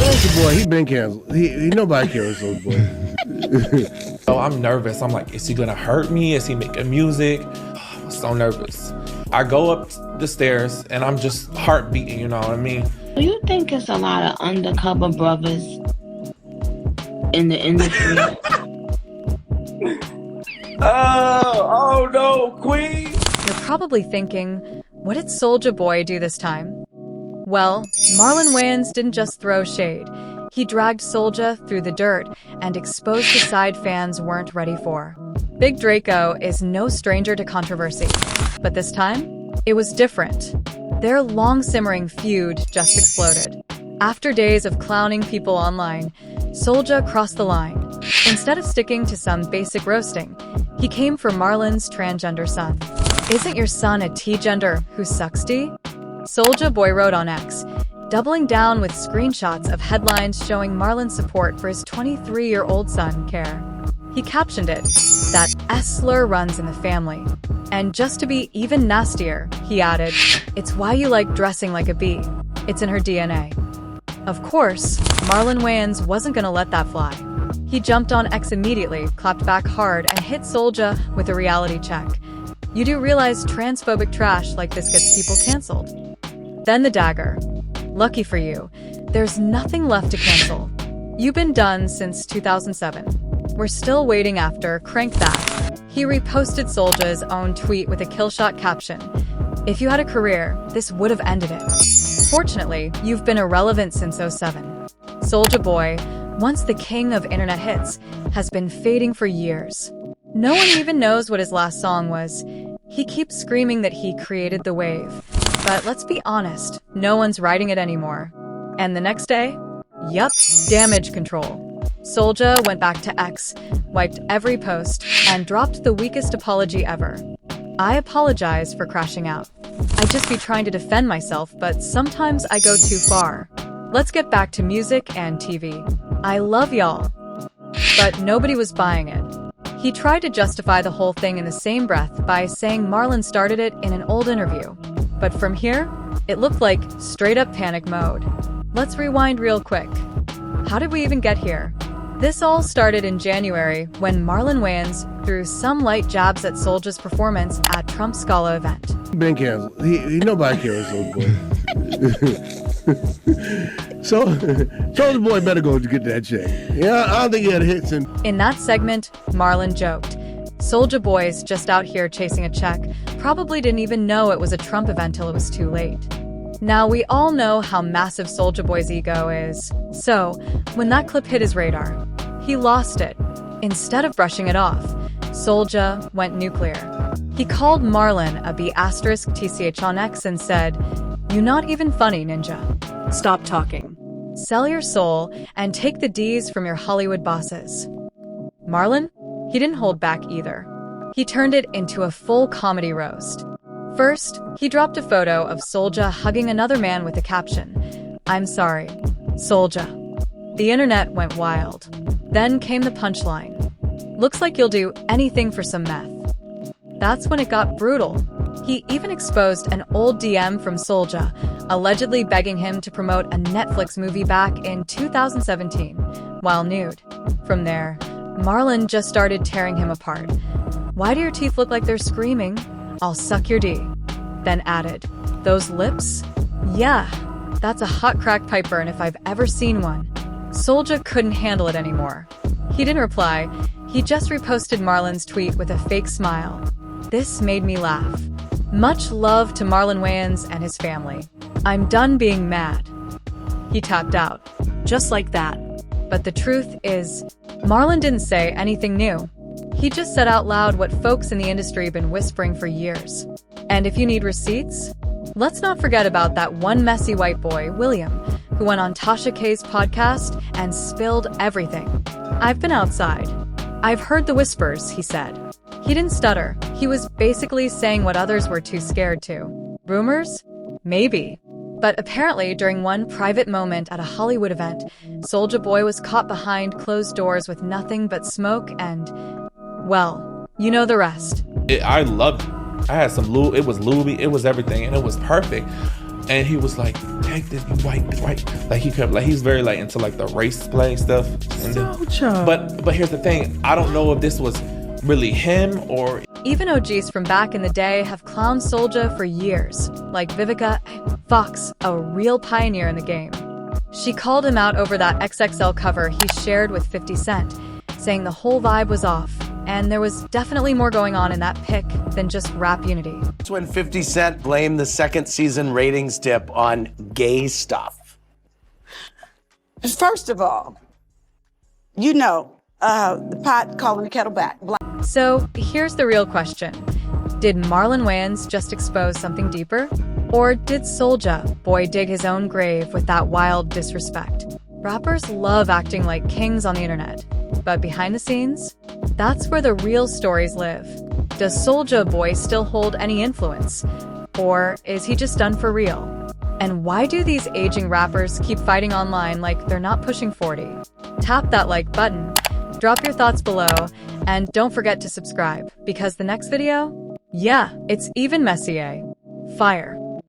Soulja Boy, he been canceled. He nobody cares Soulja Boy. So I'm nervous. I'm like, is he gonna hurt me? Is he making music? I'm so nervous. I go up the stairs and I'm just heart beating, you know what I mean? Do you think it's a lot of undercover brothers in the industry? Oh no, Queen! You're probably thinking, what did Soulja Boy do this time? Well, Marlon Wayans didn't just throw shade. He dragged Soulja through the dirt and exposed a side fans weren't ready for. Big Draco is no stranger to controversy, but this time, it was different. Their long-simmering feud just exploded. After days of clowning people online, Soulja crossed the line. Instead of sticking to some basic roasting, he came for Marlon's transgender son. Isn't your son a T-gender who sucks D? Soulja Boy wrote on X, doubling down with screenshots of headlines showing Marlon's support for his 23-year-old son, Care. He captioned it, that S-slur runs in the family. And just to be even nastier, he added, it's why you like dressing like a bee. It's in her DNA. Of course, Marlon Wayans wasn't gonna let that fly. He jumped on X immediately, clapped back hard, and hit Soulja with a reality check. You do realize transphobic trash like this gets people canceled. Then the dagger. Lucky for you, there's nothing left to cancel. You've been done since 2007. We're still waiting after Crank That. He reposted Soulja's own tweet with a killshot caption. If you had a career, this would have ended it. Fortunately, you've been irrelevant since '07. Soulja Boy, once the king of internet hits, has been fading for years. No one even knows what his last song was. He keeps screaming that he created the wave. But let's be honest, no one's writing it anymore. And the next day? Yup, damage control. Soulja went back to X, wiped every post, and dropped the weakest apology ever. I apologize for crashing out. I'd just be trying to defend myself, but sometimes I go too far. Let's get back to music and TV. I love y'all. But nobody was buying it. He tried to justify the whole thing in the same breath by saying Marlon started it in an old interview. But from here, it looked like straight-up panic mode. Let's rewind real quick. How did we even get here? This all started in January when Marlon Wayans threw some light jabs at Soulja's performance at Trump's gala event. Been canceled. Nobody cares Soulja Boy. So Soulja Boy better go to get that check. Yeah, I don't think he had hits in. In that segment, Marlon joked, Soulja Boy's just out here chasing a check, probably didn't even know it was a Trump event till it was too late. Now, we all know how massive Soulja Boy's ego is. So, when that clip hit his radar, he lost it. Instead of brushing it off, Soulja went nuclear. He called Marlon a B*TCH on X and said, "You not even funny, ninja. Stop talking. Sell your soul and take the D's from your Hollywood bosses." Marlon? He didn't hold back either. He turned it into a full comedy roast. First, he dropped a photo of Soulja hugging another man with a caption, "I'm sorry, Soulja." The internet went wild. Then came the punchline. "Looks like you'll do anything for some meth." That's when it got brutal. He even exposed an old DM from Soulja, allegedly begging him to promote a Netflix movie back in 2017, while nude. From there, Marlon just started tearing him apart. "Why do your teeth look like they're screaming? I'll suck your D." Then added, "Those lips? Yeah, that's a hot crack piper, and if I've ever seen one." Soulja couldn't handle it anymore. He didn't reply. He just reposted Marlon's tweet with a fake smile. "This made me laugh. Much love to Marlon Wayans and his family. I'm done being mad." He tapped out. Just like that. But the truth is, Marlon didn't say anything new. He just said out loud what folks in the industry have been whispering for years. And if you need receipts, let's not forget about that one messy white boy, William, who went on Tasha K's podcast and spilled everything. "I've been outside. I've heard the whispers," he said. He didn't stutter. He was basically saying what others were too scared to. Rumors? Maybe. But apparently, during one private moment at a Hollywood event, Soulja Boy was caught behind closed doors with nothing but smoke and, well, you know the rest. I loved it. I had some lube. It was lubey. It was everything, and it was perfect. And he was like, take this, you white, right? Like he kept, like he's very like into like the race play stuff. And Soulja. but here's the thing, I don't know if this was really him or... Even OGs from back in the day have clowned Soulja for years, like Vivica Fox, a real pioneer in the game. She called him out over that XXL cover he shared with 50 Cent, saying the whole vibe was off, and there was definitely more going on in that pic than just rap unity. That's when 50 Cent blamed the second season ratings dip on gay stuff. First of all, you know, the pot calling the kettle black. So here's the real question. Did Marlon Wayans just expose something deeper? Or did Soulja Boy dig his own grave with that wild disrespect? Rappers love acting like kings on the internet, but behind the scenes, that's where the real stories live. Does Soulja Boy still hold any influence? Or is he just done for real? And why do these aging rappers keep fighting online like they're not pushing 40? Tap that like button, drop your thoughts below, and don't forget to subscribe, because the next video, yeah, it's even messier. Fire.